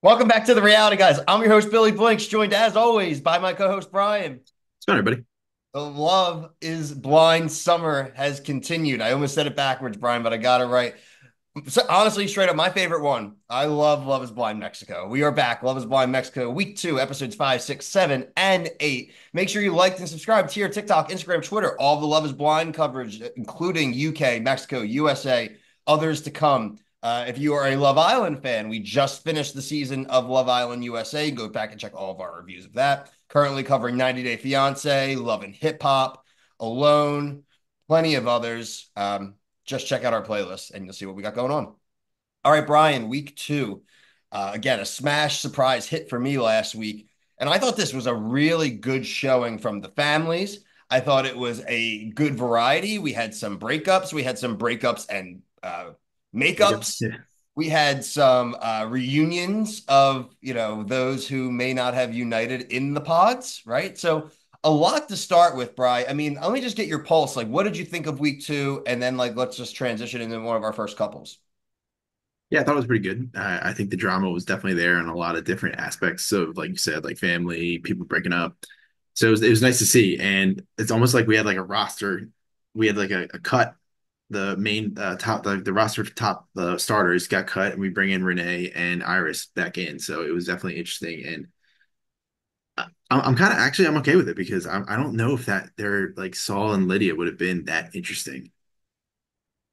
Welcome back to the reality, guys. I'm your host, Billy Blinks, joined as always by my co host, Brian. What's going on, everybody? The Love is Blind summer has continued. I almost said it backwards, Brian, but I got it right. So, honestly, straight up, my favorite one. I love Love is Blind Mexico. We are back. Love is Blind Mexico, week two, episodes 5, 6, 7, and 8. Make sure you liked and subscribed to your TikTok, Instagram, Twitter, all the Love is Blind coverage, including UK, Mexico, USA, others to come. If you are a Love Island fan, we just finished the season of Love Island USA. Go back and check all of our reviews of that. Currently covering 90 Day Fiance, Love and Hip Hop, Alone, plenty of others. Just check out our playlist and you'll see what we got going on. All right, Brian, week two. Again, a smash surprise hit for me last week. And I thought this was a really good showing from the families. I thought it was a good variety. We had some breakups. We had some breakups and makeups. Yeah. We had some reunions of, those who may not have united in the pods, right? So a lot to start with, Bri. I mean, let me just get your pulse. Like, what did you think of week two? And then, let's just transition into one of our first couples. Yeah, I thought it was pretty good. I think the drama was definitely there in a lot of different aspects of, like you said, like family, people breaking up. So it was nice to see. And it's almost like we had like a roster. We had like a cut. The main top, the roster top starters got cut, and we bring in Renee and Iris back in. So it was definitely interesting. And I'm kind of actually I'm okay with it because I don't know if that they're like Saul and Lydia would have been that interesting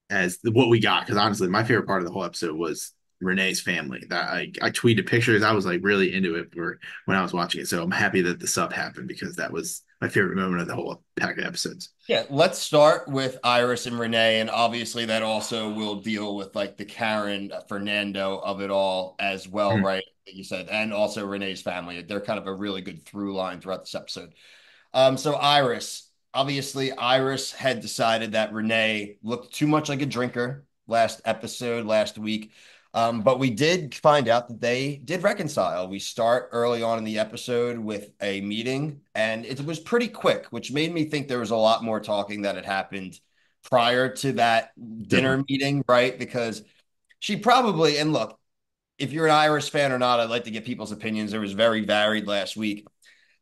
as what we got. Because honestly, my favorite part of the whole episode was Renee's family. That I tweeted pictures. I was like really into it for when I was watching it. So I'm happy that the sub happened because that was my favorite moment of the whole pack of episodes. Yeah, let's start with Iris and Renee, and obviously that also will deal with like the Karen Fernando of it all as well, Mhm. right? Like you said, and also Renee's family. They're kind of a really good through line throughout this episode. So Iris, obviously, Iris had decided that Renee looked too much like a drinker last episode, last week. But we did find out that they did reconcile. We start early on in the episode with a meeting, and it was pretty quick, which made me think there was a lot more talking that had happened prior to that Definitely. dinner meeting, right? Because she probably, and look, if you're an Iris fan or not, I'd like to get people's opinions. It was very varied last week.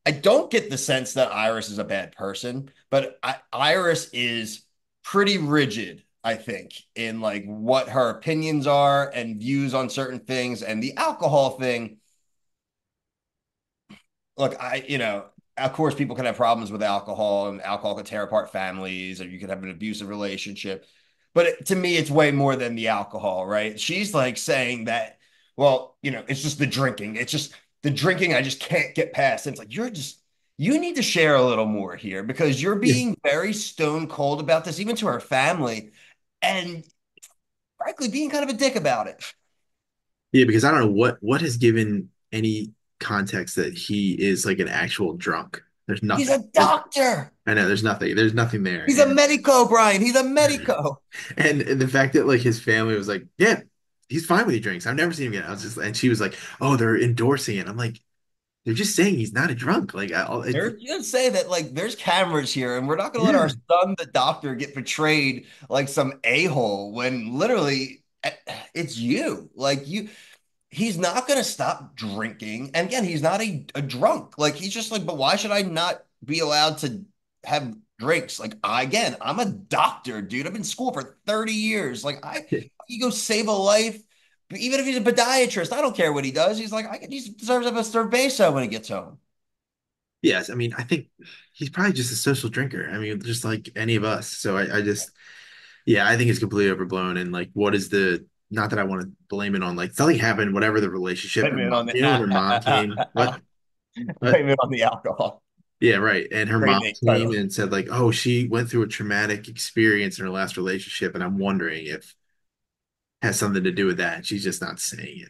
I don't get the sense that Iris is a bad person, but Iris is pretty rigid, I think, in like what her opinions are and views on certain things. And the alcohol thing, look, of course, people can have problems with alcohol, and alcohol can tear apart families, or you can have an abusive relationship. But to me, it's way more than the alcohol, right? She's like saying that, well, it's just the drinking. It's just the drinking I just can't get past. And it's like, you need to share a little more here because you're Yeah. being very stone cold about this, even to her family, and frankly, being kind of a dick about it. Yeah, because I don't know what has given any context that he is like an actual drunk. There's He's nothing. a doctor. I know there's nothing. There's nothing there. He's a medico, Brian. He's a medico. And the fact that like his family was like, yeah, he's fine when he drinks. I've never seen him get. I was just, and she was like, oh, they're endorsing it. I'm like, they're just saying he's not a drunk. Like, You gonna say that like there's cameras here, and we're not gonna let our yeah, son, the doctor, get portrayed like some a-hole when literally it's you. He's not gonna stop drinking. And again, he's not a drunk. Like he's just like, but why should I not be allowed to have drinks? Like I'm a doctor, dude. I've been in school for 30 years. You go save a life. Even if he's a podiatrist, I don't care what he does. He's like, he deserves to have a cerveza when he gets home. yes. I mean, I think he's probably just a social drinker. I mean, just like any of us. So I just, yeah, I think it's completely overblown. And like, what is the? Not that I want to blame it on like something happened, whatever the relationship. Her Blame it mom, on the when her mom came, what? blame it on the alcohol. Yeah, right. And her Great mom name, by the came way. and said like, oh, she went through a traumatic experience in her last relationship, and I'm wondering if it has something to do with that. And she's just not saying it.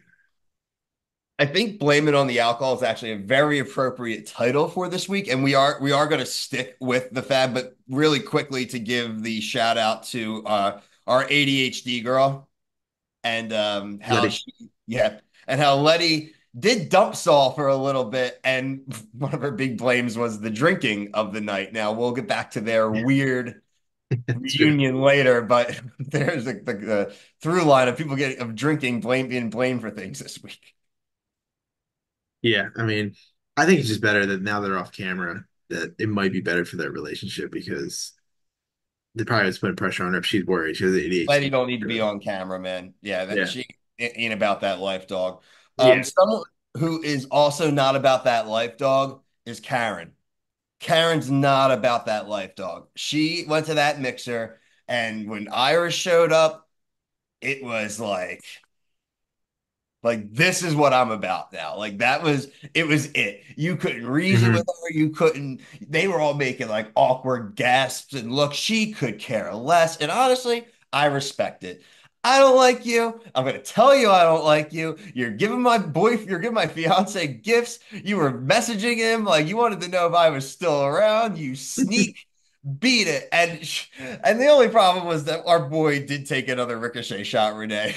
I think blame it on the alcohol is actually a very appropriate title for this week, and we are going to stick with the fab, but really quickly to give the shout out to our ADHD girl and how Letty. she yeah and how Letty did dump Saul for a little bit, and one of her big blames was the drinking of the night. Now we'll get back to their weird True. reunion later, but there's the through line of people getting of drinking blame being blamed for things this week. Yeah, I mean, I think it's just better that now they're off camera, that it might be better for their relationship because they probably was putting pressure on her if she's worried. She has Lady ADHD. don't need to be on camera, man. Yeah, that Yeah. she ain't about that life, dog. Yeah. Someone who is also not about that life, dog, is Karen. Karen's not about that life, dog. She went to that mixer, and when Iris showed up, it was like this is what I'm about now. Like that was it was it. You couldn't reason with Hmm. her. You couldn't. They were all making like awkward gasps and look. She could care less. And honestly, I respect it. I don't like you. I'm gonna tell you I don't like you. You're giving my fiance gifts. You were messaging him like you wanted to know if I was still around. You sneak beat it. And the only problem was that our boy did take another ricochet shot, Renee,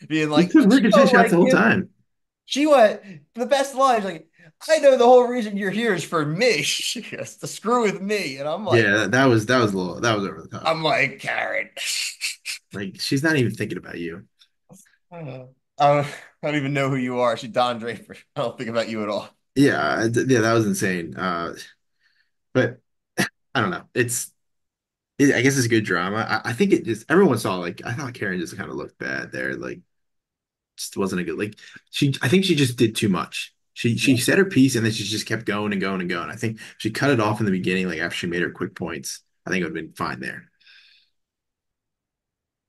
being He like, took but you ricochet don't shots the like whole him. time. She went the best line, like, I know the whole reason you're here is for me. She goes, to screw with me. And Yeah, that was a little that was over the top. I'm like, Karen. Like she's not even thinking about you. I don't even know who you are. She Don Draper. I don't think about you at all. Yeah, that was insane. But I don't know. I guess it's a good drama. I think it just everyone saw like I thought Karen just kind of looked bad there. Like just wasn't a good like I think she just did too much. She Yeah. said her piece and then she just kept going and going and going. I think if she cut it off in the beginning, like after she made her quick points, I think it would have been fine there.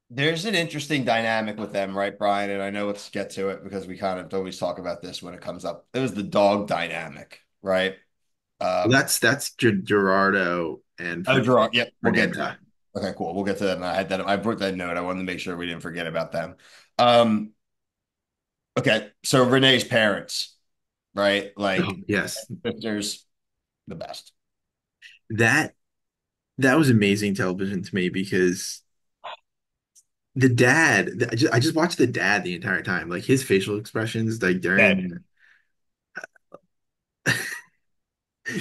There's an interesting dynamic with them, right, Brian? And I know let's get to it because we kind of always talk about this when it comes up. It was the dog dynamic, right? Well, Um, that's Gerardo and oh, Gerard. Yep, we'll get to Fernanda. that. Okay, cool. We'll get to that. And I wrote that note. I wanted to make sure we didn't forget about them. Um, okay, so Renee's parents, right? Oh, Like yes. sisters, the best. That that was amazing television to me because I just watched the dad the entire time. Like his facial expressions, like Dead. during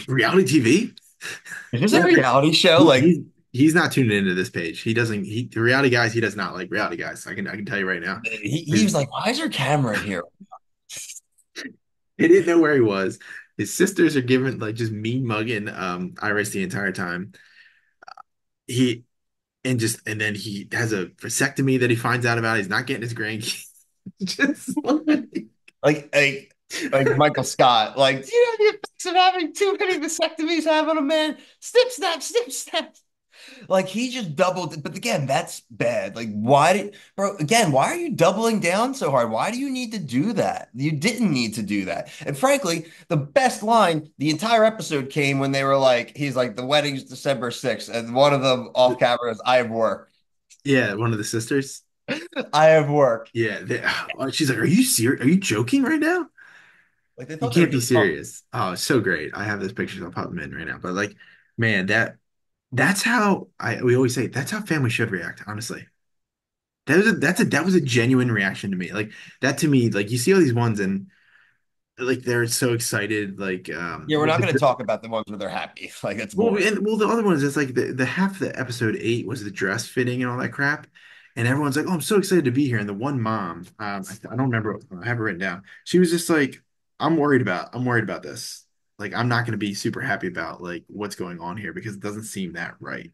reality TV. Is this a Yeah, reality show? he, Like he's he's not tuned into this page. He doesn't. The reality guys. He does not like reality guys. I can tell you right now. he His, was like, why is there a camera in here? he didn't know where he was. His sisters are giving like just mean mugging Iris the entire time. He and then he has a vasectomy that he finds out about. He's not getting his grandkids. Just like Like like Michael Scott. Like, do you know the effects of having too many vasectomies happen on a man? Snip, snap, snip, snap. Like he just doubled, but again, that's bad. Like, bro, again, why are you doubling down so hard? Why do you need to do that? You didn't need to do that. And frankly, the best line the entire episode came when they were like, he's like, the wedding's December 6th. And one of them off camera is, I have work. yeah, one of the sisters. I have work. Yeah, she's like, "Are you serious? Are you joking right now? Like they You thought they were can't be just talking. serious." Oh, it's so great. I have those pictures. I'll pop them in right now. But like, man, that's how I we always say that's how family should react. Honestly, that was a genuine reaction to me. Like that to me, like you see all these ones and like they're so excited. Like Yeah, we're not going to talk about the ones where they're happy. Like it's boring. well, the other ones, it's like the half of the episode 8 was the dress fitting and all that crap. And everyone's like, oh, I'm so excited to be here. And the one mom, I don't remember, I have it written down. She was just like, I'm worried about this. Like, I'm not going to be super happy about like what's going on here because it doesn't seem that right.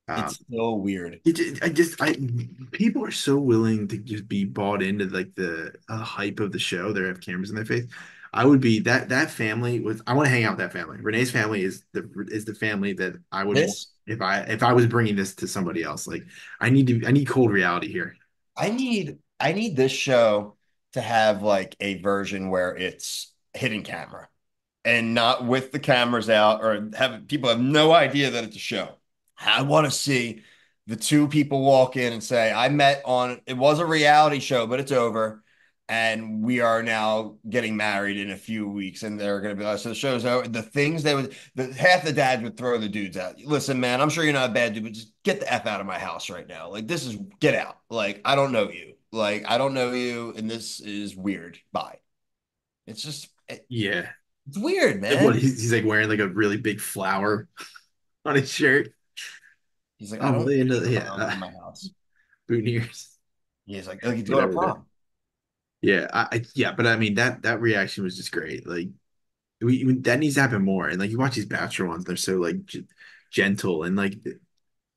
Um, It's so weird. people are so willing to just be bought into like the hype of the show. They have cameras in their face. I would be that family with. I want to hang out with that family. Renee's family is the family that I would want This if I was bringing this to somebody else. Like I need cold reality here. I need this show to have like a version where it's hidden camera and not with the cameras out or have people have no idea that it's a show. I want to see the two people walk in and say, I met on it was a reality show, but it's over. And we are now getting married in a few weeks, and they're going to be like, so the show's over. The things they would, half the dads would throw the dudes out. Listen, man, I'm sure you're not a bad dude, but just get the F out of my house right now. Like, this is get out. Like, I don't know you. Like, I don't know you, and this is weird. Bye. It's just, Yeah. it's weird, Like, what man. he's like wearing like a really big flower on his shirt. He's like, I Oh, don't need yeah, clowns in my house. boutonnieres, He's like he's going to whatever. prom. Yeah, yeah, but I mean that reaction was just great. Like that needs to happen more. And like you watch these Bachelor ones, they're so like gentle and like,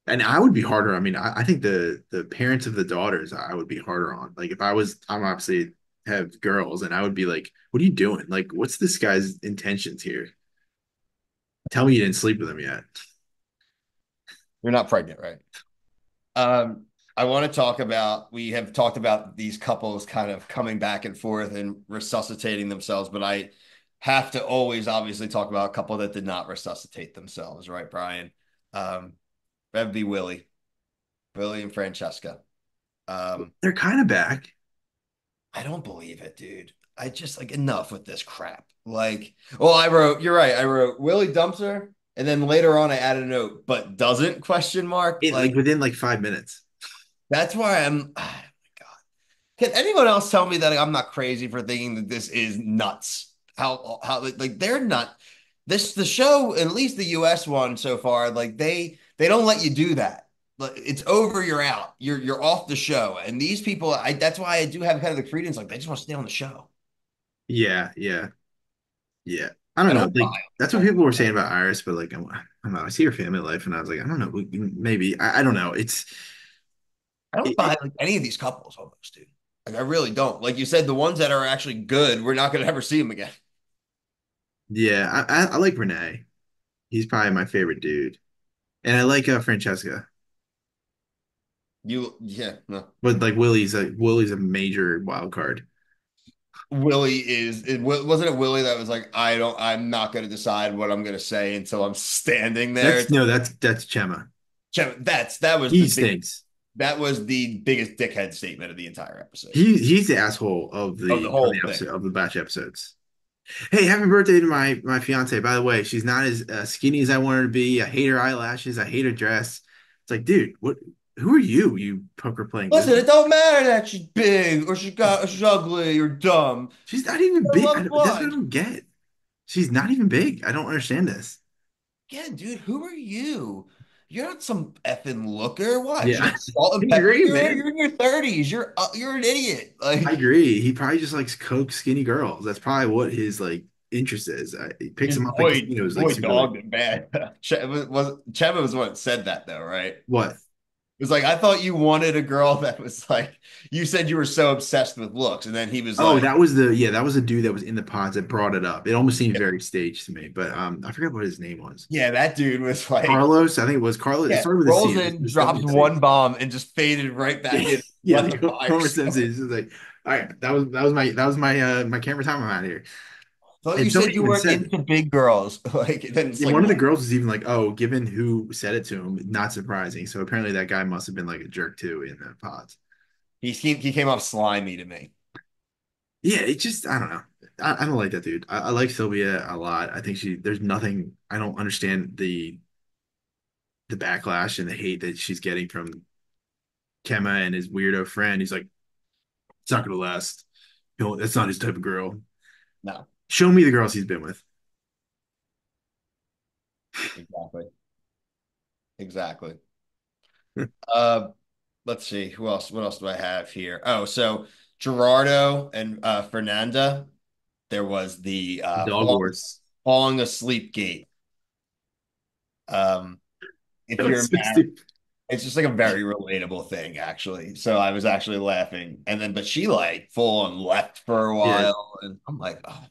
and I would be harder. I mean, I think the parents of the daughters I would be harder on. Like if I'm obviously have girls, and I would be like, what are you doing? Like, what's this guy's intentions here? Tell me you didn't sleep with him yet. You're not pregnant, right? Um, I want to talk about, we have talked about these couples kind of coming back and forth and resuscitating themselves, but I have to always obviously talk about a couple that did not resuscitate themselves, right, Brian? Um, that'd be Willie and Francesca. Um, They're kind of back. I don't believe it, dude. I just like enough with this crap. Like, well, I wrote, you're right. I wrote Willie dumps her, and then later on I added a note, but doesn't question mark. It like Like, within like 5 minutes. that's why I'm, oh my God. Can anyone else tell me that I'm not crazy for thinking that this is nuts? How like they're not this the show, at least the US one so far, like they don't let you do that. Like it's over, you're out. You're off the show. And these people, I that's why I do have kind of the credence, like they just want to stay on the show. Yeah, yeah, yeah. I I don't know. don't buy Like that's what people were saying about Iris, but like I don't know. I see her family life, and I was like, I don't know. Maybe I don't know. I don't buy like any of these couples almost, dude. Like I really don't. Like you said, the ones that are actually good, we're not gonna ever see them again. Yeah, I like Renee. He's probably my favorite dude, and I like Francesca. You yeah, no. But like Willie's a major wild card. Willie is it wasn't it Willie that was like, I'm not gonna decide what I'm gonna say until I'm standing there. That's no, that's Chema. That was He the big stinks. that was the biggest dickhead statement of the entire episode. He's the asshole Of the of whole the thing. episode of the batch episodes. Hey, happy birthday to my fiance. By the way, she's not as skinny as I want her to be. I hate her eyelashes. I hate her dress. It's like, dude, what? Who are you? You poker playing Listen, loser. it don't matter that she's big or she's ugly or dumb. She's not even I big. love That's what I blonde. don't get. She's not even big. I don't understand this. Yeah, dude, who are you? You're not some effing looker. What? Yeah, You're not salt I and pepper. agree, You're man. in your 30s. You're an idiot. I Like agree. He probably just likes coke skinny girls. That's probably what his like interest is. He picks his them up at his casinos like boy super late. dogged it bad. Cheva was what said that though, right? What? It was like, I thought you wanted a girl that was like, you said you were so obsessed with looks. And then he was Oh, like, that was a dude that was in the pods that brought it up. It almost seemed very staged to me, but I forgot what his name was. yeah, that dude was like, Carlos, I think it was Carlos. It yeah, started with a C. rolls in, It's definitely drops a C. one bomb, and just faded right back in. Yeah, Let like the fire Homer start. Simpson. It's just like, all right, that was my camera time. I'm out of here. I thought you And said somebody you even weren't said, into big girls. Like, then it's and like, one of the what? girls was even like, oh, given who said it to him, not surprising. So apparently that guy must have been like a jerk too in the pods. He came off slimy to me. Yeah, it just I don't know. I don't like that dude. I like Sylvia a lot. I think there's nothing I don't understand the backlash and the hate that she's getting from Kemma and his weirdo friend. He's like, it's not gonna last. You know, that's not his type of girl. No, Show me the girls he's been with. exactly. Exactly. Uh, let's see. Who else? What else do I have here? Oh, so Gerardo and Fernanda. There was the Dog wars. falling asleep gate. Um, That if was you're so married, stupid. it's just like a very relatable thing, actually. So I was actually laughing, and then but she like full on left for a Yeah. while, and I'm like, oh,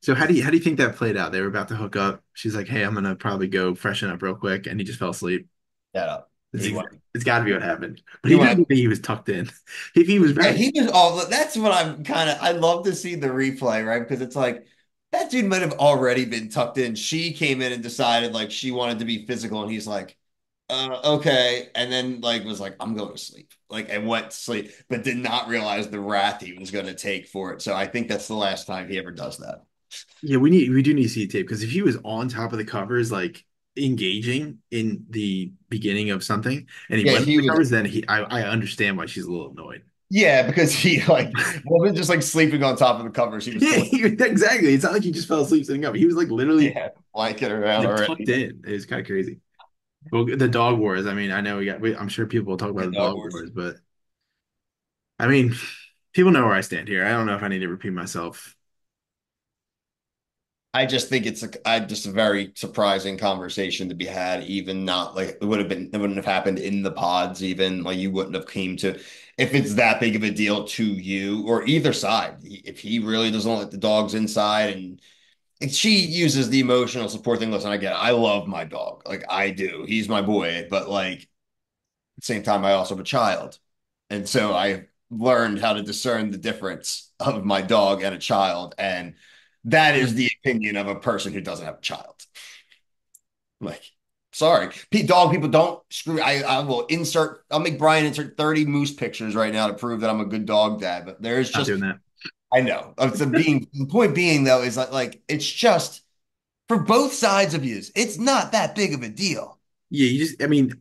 So how do you think that played out? They were about to hook up. She's like, "Hey, I'm gonna probably go freshen up real quick," and he just fell asleep. get up. It's He ex- went. it's got to be what happened. But He he didn't went. think he was tucked in. If he was Yeah, right, he was all. That's what I'm kind of. I love to see the replay, right? Because it's like that dude might have already been tucked in. She came in and decided like she wanted to be physical, and he's like, okay, and then like was like, I'm going to sleep, like, and went to sleep, but did not realize the wrath he was going to take for it. So I think that's the last time he ever does that. yeah, we do need to see a tape because if he was on top of the covers, like engaging in the beginning of something, and he Yeah, went on he the was. covers, then I understand why she's a little annoyed. Yeah, because he like wasn't just like sleeping on top of the covers. He was Yeah, fully exactly. It's not like he just fell asleep sitting up. He was like literally yeah blanket around like tucked already. in. It was kind of crazy. Well, the dog wars. I mean, I know I'm sure people will talk about Yeah, the dog dog wars. wars, but I mean. People know where I stand here. I don't know if I need to repeat myself. I just think just a very surprising conversation to be had, even not like it wouldn't have happened in the pods, even like you wouldn't have came to if it's that big of a deal to you or either side. If he really doesn't let the dogs inside and she uses the emotional support thing. Listen, I get it. I love my dog. Like I do. He's my boy, but like at the same time, I also have a child. And so I learned how to discern the difference of my dog and a child. And that is the opinion of a person who doesn't have a child. Like, sorry. Dog people don't screw. I will insert, I'll make Brian insert 30 moose pictures right now to prove that I'm a good dog dad. But there's Not just, doing that. I know. The point being though, is that like, it's just for both sides of yous, it's not that big of a deal. Yeah, you just, I mean,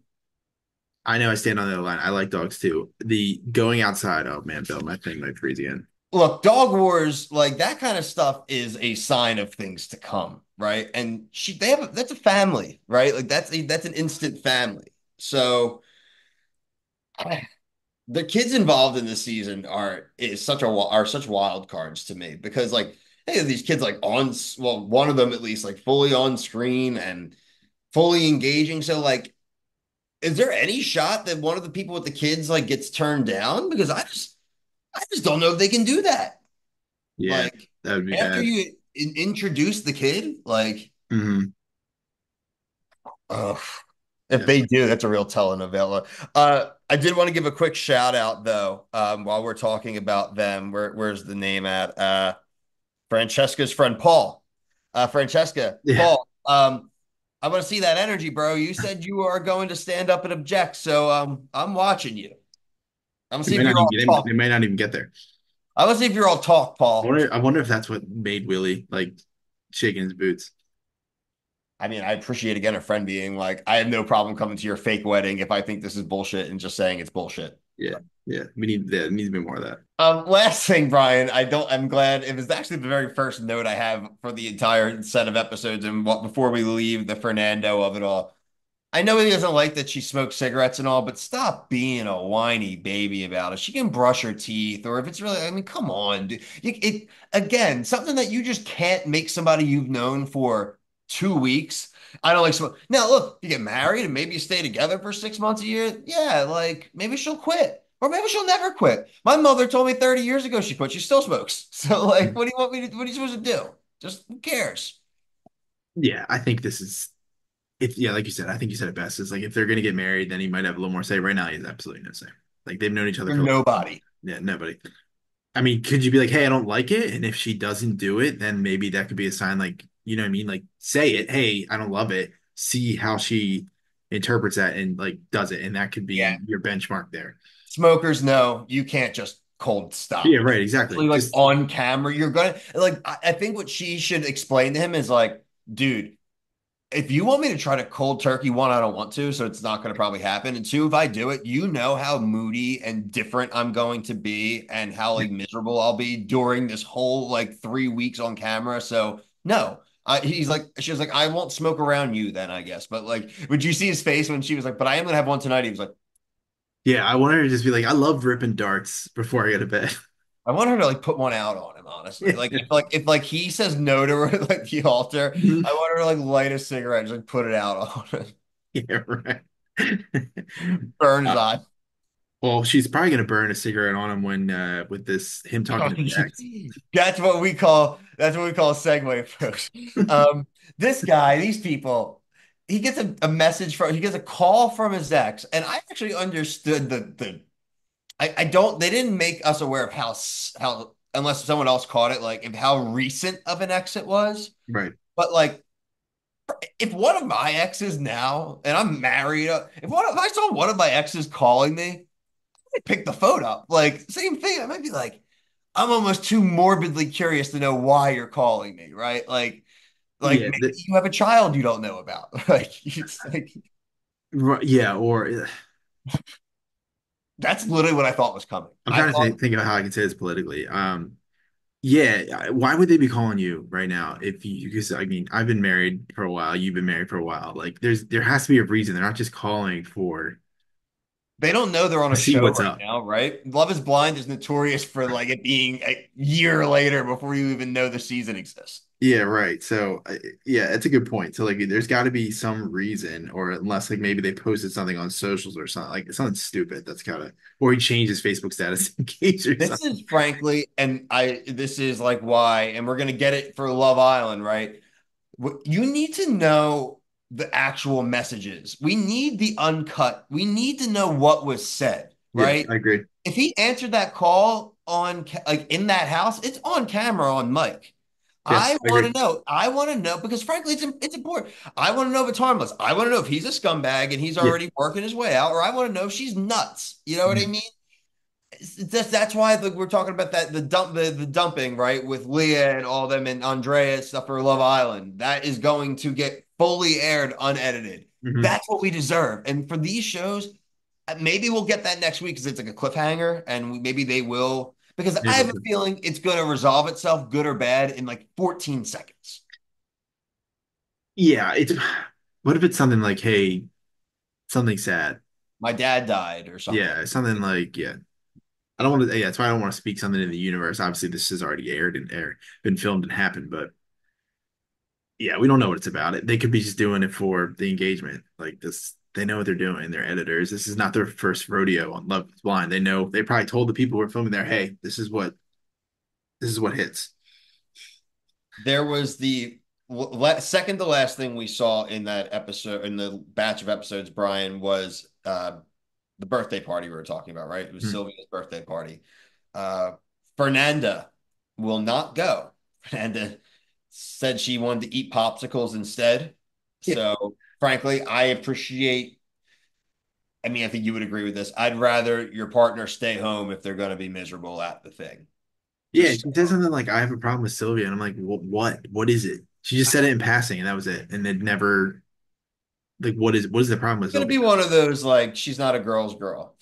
I know I stand on the other line. I like dogs too. The going outside, oh man, Bill, my thing might freeze again. Look, dog wars, like that kind of stuff is a sign of things to come, right? And they have that's a family, right? Like that's an instant family. So the kids involved in this season are such wild cards to me because like hey, these kids like well, one of them at least like fully on screen and fully engaging. So like, is there any shot that one of the people with the kids like gets turned down? Because I just don't know if they can do that. Yeah, Like that would be after bad. you introduce the kid, like, Hmm. ugh. If Yeah. they do, that's a real telenovela. I did want to give a quick shout out though, while we're talking about them. Where's the name at? Francesca's friend Paul. Francesca, Yeah. Paul. I want to see that energy, bro. You said you are going to stand up and object, so I'm watching you. I'm gonna They see might if not you're all even, they talk. might not even get there. I want to see if you're all talk, Paul. I wonder if that's what made Willie like shaking his boots. I mean, I appreciate again a friend being like, I have no problem coming to your fake wedding if I think this is bullshit and just saying it's bullshit. Yeah. Yeah. We need there needs to be more of that. Last thing, Brian, I'm glad it was actually the very first note I have for the entire set of episodes and what before we leave the Fernando of it all. I know he doesn't like that she smokes cigarettes and all, but stop being a whiny baby about it. She can brush her teeth, or if it's really, I mean, come on, dude. Again, something that you just can't make somebody you've known for 2 weeks. I don't like smoke. Now, look, you get married and maybe you stay together for 6 months a year. Yeah, like maybe she'll quit, or maybe she'll never quit. My mother told me 30 years ago she quit. She still smokes. So, like, what do you want me to? What are you supposed to do? Just who cares? Yeah, I think this is if yeah, like you said, I think you said it best. It's like if they're gonna get married, then he might have a little more say. Right now, he has absolutely no say. Like they've known each other You're for nobody. yeah, nobody. I mean, could you be like, hey, I don't like it, and if she doesn't do it, then maybe that could be a sign. Like, you know what I mean? Like, say it, hey, I don't love it. See how she interprets that and like does it, and that could Yeah. be your benchmark there. Smokers know you can't just cold Yeah, stop, right, exactly. especially like Just on camera. You're gonna like. I think what she should explain to him is like, dude, if you want me to try to cold turkey, one, I don't want to, so it's not going to probably happen. And two, if I do it, you know how moody and different I'm going to be and how yeah, like miserable I'll be during this whole like 3 weeks on camera. So no. She was like, I won't smoke around you then, I guess. But like, would you see his face when she was like, but I am gonna have one tonight? He was like, yeah. I want her to just be like, I love ripping darts before I go to bed. I want her to like put one out on him, honestly. Like Yeah, if he says no to her at like the altar, Mhm. I want her to like light a cigarette and just like put it out on him, Yeah, right. burn his Uh, eye. well, she's probably gonna burn a cigarette on him when with this him talking to Jax. That's what we call a segue, folks. This guy, these people, he gets he gets a call from his ex, and I actually understood I don't they didn't make us aware of how unless someone else caught it, like if how recent of an ex it was. Right. But like if one of my exes now, and I'm married, if I saw one of my exes calling me, I'd pick the phone up. Like same thing. I might be like, I'm almost too morbidly curious to know why you're calling me, right? Like Yeah. maybe you have a child you don't know about. Like it's like Yeah. Or that's literally what I thought was coming. I'm I trying to thought, think of how I can say this politically. Yeah, why would they be calling you right now if you because I mean I've been married for a while, you've been married for a while. Like there has to be a reason. They're not just calling for They don't know they're on to a see show what's right up. now, right? Love is Blind is notorious for like it being a year later before you even know the season exists. Yeah, right. So, yeah, it's a good point. So, like, there's got to be some reason, or unless, like, maybe they posted something on socials or something, like something stupid that's gotta, or he changed his Facebook status in case or This something. is frankly, and this is like why, and we're gonna get it for Love Island, right? You need to know the actual messages. We need the uncut. We need to know what was said, Yeah, right? I agree. If he answered that call on like in that house, it's on camera on mic. Yeah, I I want agree. to know. I want to know because frankly, it's important. I want to know if it's harmless. I want to know if he's a scumbag and he's Yeah. already working his way out, or I want to know if she's nuts. You know what I Mhm. mean? That's why like, we're talking about that the dumping right with Leah and all them and Andrea stuff for Love Island. That is going to get fully aired unedited. Mhm. That's what we deserve. And for these shows, maybe we'll get that next week because it's like a cliffhanger, and maybe they will because I Maybe. have a feeling it's going to resolve itself, good or bad, in like 14 seconds. Yeah, it's what if it's something like, hey, something sad? My dad died or something. Yeah, something like, yeah. I don't want to, yeah, that's why I don't want to speak something in the universe. Obviously, this has already aired and been filmed and happened, but yeah, we don't know what it's about. They could be just doing it for the engagement. Like this, they know what they're doing. They're editors. This is not their first rodeo on Love is Blind. They know they probably told the people who are filming there, hey, this is what hits. There was the second to last thing we saw in that episode in the batch of episodes, Brian, was the birthday party we were talking about, right? It was Hmm. Sylvia's birthday party. Uh, Fernanda will not go. Fernanda said she wanted to eat popsicles instead. Yeah, So, frankly, I appreciate. I mean, I think you would agree with this. I'd rather your partner stay home if they're going to be miserable at the thing. yeah. Just She said something like, "I have a problem with Sylvia," and I'm like, What? What is it?" She just said it in passing, and that was it. And it never like, what is the problem with going to Sylvia? be one of those like she's not a girl's girl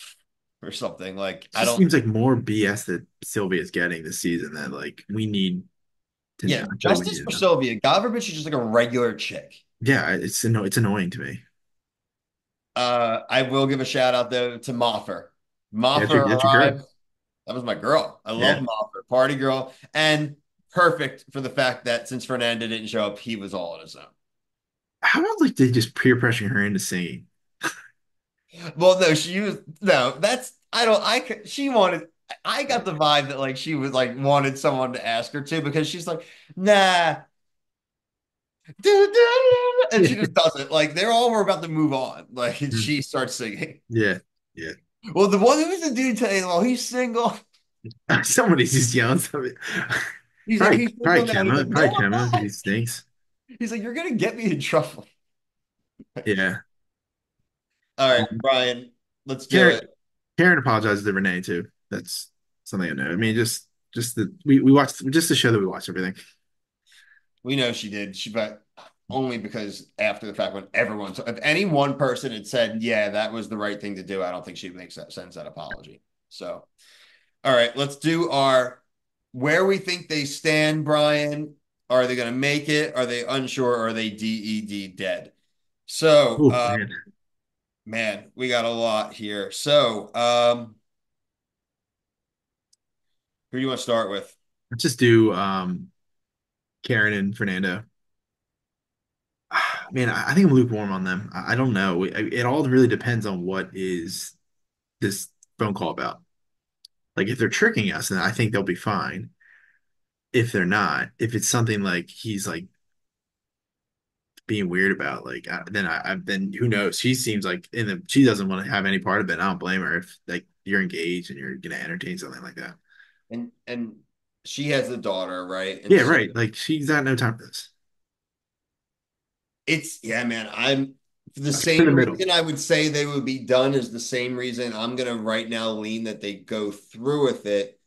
or something. Like It I just don't. seems like more BS that Sylvia is getting this season that like we need to know. Yeah, I feel like we justice need for to know. Sylvia. God forbid she's just like a regular chick. Yeah, it's annoying to me. I will give a shout out though to Moffer. Yeah, Moffer that's your girl. arrived. That was my girl. I love Yeah. Moffer, party girl, and perfect for the fact that since Fernanda didn't show up, he was all on his own. How about like they just peer pressuring her into singing? Well, no, she was no. That's I don't. She wanted. I got the vibe that like she was like wanted someone to ask her to because she's like, nah, and Yeah. she just does it. Like they're all were about to move on. Like she starts singing. Yeah. Yeah. Well, the one who's the dude telling, well, he's single. Somebody's just yelling something. He's like, Probably, he's probably single now. He's Kemba. like, Probably no, I'm Kemba because not. he stinks. He's like, you're gonna get me in trouble. Yeah. All right, Um, Brian, let's do Karen, it. Karen apologizes to Renee too. That's something I know. I mean, just the we watched just to show that we watched everything. We know she did. But only because after the fact, when everyone, if any one person had said, yeah, that was the right thing to do, I don't think she makes that sense that apology. So, all right, let's do our where we think they stand, Brian. Are they going to make it? Are they unsure? Or are they DED dead? So, Oh man, man, we got a lot here. So, who do you want to start with? let's just do Karen and Fernando. Man, I think I'm lukewarm on them. I don't know. It all really depends on what is this phone call about. Like if they're tricking us, then I think they'll be fine. If they're not, if it's something like he's like being weird about, like then who knows? She seems like she doesn't want to have any part of it. I don't blame her if like you're engaged and you're gonna entertain something like that. And she has a daughter, right? And Yeah, so right. Like she's got no time for this. it's yeah, man. I'm for the In the same middle. reason I would say they would be done is the same reason I'm gonna right now lean that they go through with it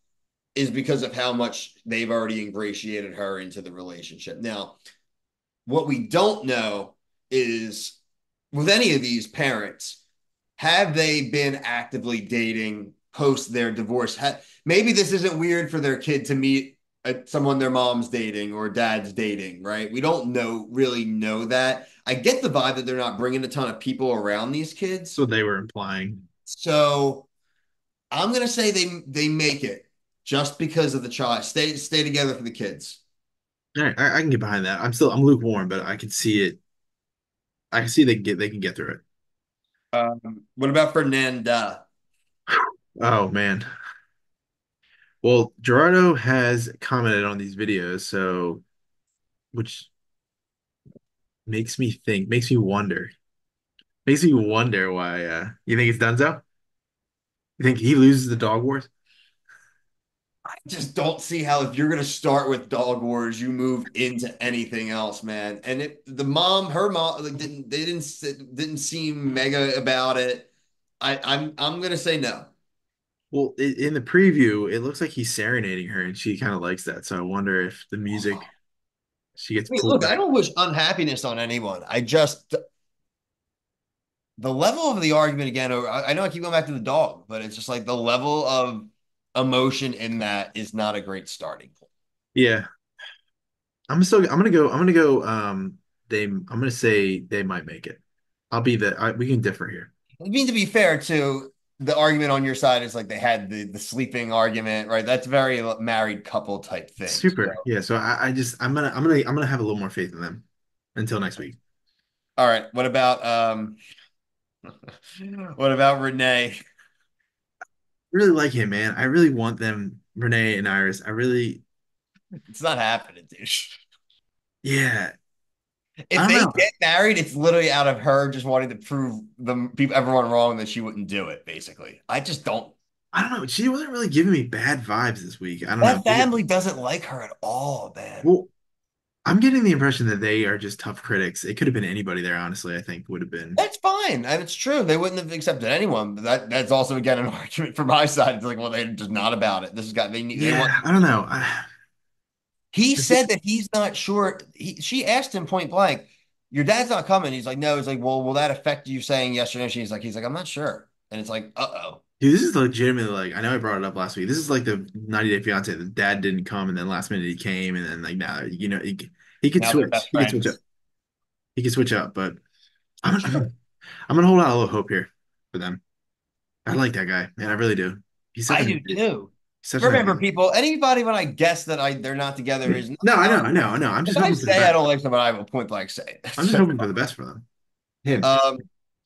is because of how much they've already ingratiated her into the relationship. Now, what we don't know is with any of these parents, have they been actively dating post their divorce? Maybe this isn't weird for their kid to meet someone their mom's dating or dad's dating, right? We don't really know that. I get the vibe that they're not bringing a ton of people around these So kids. they were implying. So I'm gonna say they make it just because of the child. Stay together for the kids. All right, I can get behind that. I'm lukewarm, but I can see it. I can see they can get through it. What about Fernanda? Oh man. Well, Gerardo has commented on these videos, so which makes me wonder why. You think it's Dunzo? You think he loses the dog wars? I just don't see how if you're gonna start with Dog Wars, you move into anything else, man. And her mom, like, didn't seem mega about it. I'm gonna say no. Well, in the preview, it looks like he's serenading her, and she kind of likes that. So I wonder if the music she gets I mean, pulled look, back. I don't wish unhappiness on anyone. I just the level of the argument again. I know I keep going back to the dog, but it's just like the level of emotion in that is not a great starting point. Yeah, I'm gonna go. I'm gonna say they might make it. We can differ here. I mean, to be fair, too, the argument on your side is like they had the sleeping argument, right? That's very married couple type thing. So, Super. Yeah. So I just I'm gonna have a little more faith in them until next week. all right. What about Renee? Really like him, man. I really want them, Renee and Iris. I really, It's not happening, dude. yeah. I If don't they know. get married, it's literally out of her just wanting to prove everyone wrong that she wouldn't do it. Basically, I just don't. I don't know. She wasn't really giving me bad vibes this week. I don't know. That family doesn't like her at all, man. Well, I'm getting the impression that they are just tough critics. It could have been anybody there, honestly, I think would have been. That's fine, and it's true. They wouldn't have accepted anyone. But that's also again an argument from my side. It's like, well, they're just not about it. This has got they want. Yeah, I don't know. He said that he's not sure. She asked him point blank, "Your dad's not coming." He's like, "No." He's like, "Well, will that affect you saying yes or no?" He's like, "I'm not sure." And it's like, "Uh-oh." Dude, this is legitimately like I know I brought it up last week. This is like the 90 Day Fiance. The dad didn't come, and then last minute he came, and then like now he could Now they're switch. best He could switch up. friends. He could switch up, but I'm Sure. I'm gonna hold out a little hope here for them. I like that guy, man. I really do. He's I do too. such a nice Remember, guy. people, anybody when I guess that they're not together is No, I know, not. I know. I'm If just I hoping for the say I best. don't like someone, I will point blank say it. I'm just So, hoping for the best for them. Him.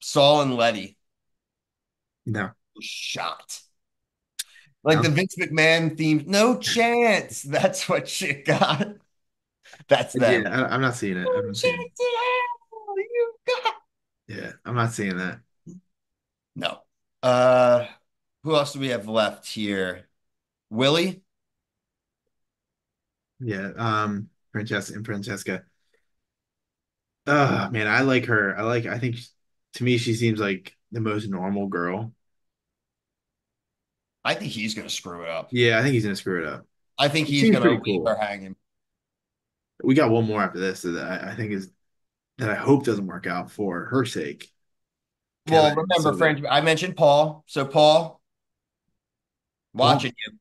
Saul and Letty, No. shocked. Like No. the Vince McMahon theme, no chance. That's what she got. That's Yeah, them. I'm not seeing it. No I'm not seeing it. chance in hell. You got. Yeah, I'm not seeing that. No. Uh, who else do we have left here? Willie. Yeah, Francesca and Francesca. Man, I like her. I think to me she seems like the most normal girl. I think he's gonna screw it up. Yeah, I think he's gonna screw it up. I think She he's seems gonna pretty leave her cool. hanging. We got one more after this that I think is that I hope doesn't work out for her sake. Kevin Well, and remember, Sylvia. friend, I mentioned Paul. So Paul, Paul. watching you.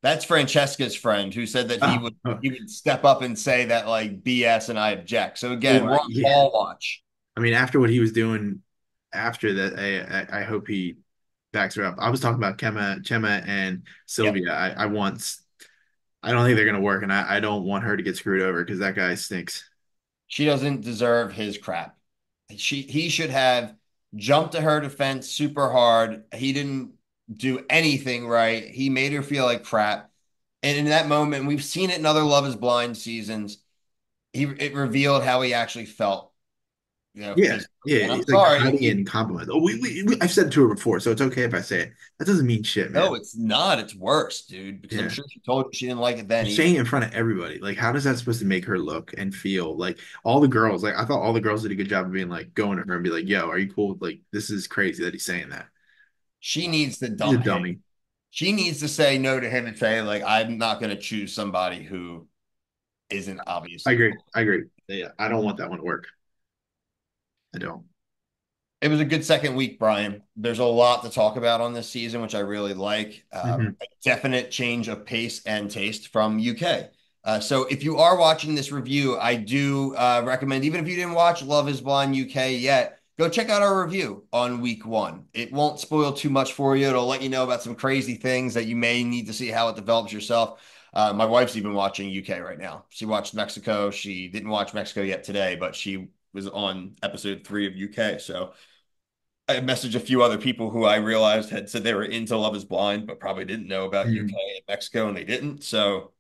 That's Francesca's friend who said that Oh, oh, he would step up and say that like BS and I object. So again, well, we're on yeah. Paul watch. I mean, after what he was doing after that, I hope he backs her up. I was talking about Chema and Yep. Sylvia. I don't think they're gonna work, and I don't want her to get screwed over because that guy stinks. She doesn't deserve his crap. He should have jumped to her defense super hard. He didn't do anything right. He made her feel like crap. And in that moment, we've seen it in other Love is Blind seasons. It revealed how he actually felt, Yeah, physically. yeah, And I'm it's like sorry, hiding in compliments. Oh, I've said it to her before, so it's okay if I say it. That doesn't mean shit, no, man. it's not. It's worse, dude, because I'm Yeah, sure she told you she didn't like it then you're either. saying it in front of everybody. Like, how does that supposed to make her look and feel? Like all the girls, like I thought all the girls did a good job of being like going to her and be like, "Yo, are you cool? Like, this is crazy that he's saying that." She needs to He's a dump him. dummy. She needs to say no to him and say, like, I'm not going to choose somebody who isn't I obviously agree. cool. I agree. Yeah, I don't want that one to work. I don't. It was a good second week, Brian. There's a lot to talk about on this season, which I really like. Hmm. A definite change of pace and taste from UK. So if you are watching this review, I do recommend, even if you didn't watch Love is Blind UK yet, go check out our review on week one. It won't spoil too much for you. It'll let you know about some crazy things that you may need to see how it develops yourself. My wife's even watching UK right now. She watched Mexico. She didn't watch Mexico yet today, but she was on episode 3 of UK. So I messaged a few other people who I realized had said they were into Love is Blind, but probably didn't know about UK Mhm. and Mexico, and they didn't. So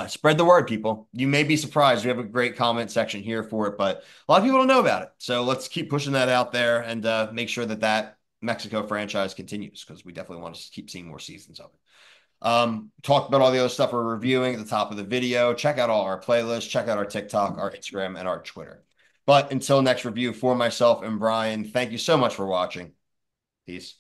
spread the word, people. You may be surprised. We have a great comment section here for it, but a lot of people don't know about it. So let's keep pushing that out there and make sure that that Mexico franchise continues because we definitely want to keep seeing more seasons of it. Talked about all the other stuff we're reviewing at the top of the video. Check out all our playlists. Check out our TikTok, our Instagram, and our Twitter. But until next review, for myself and Brian, thank you so much for watching. Peace.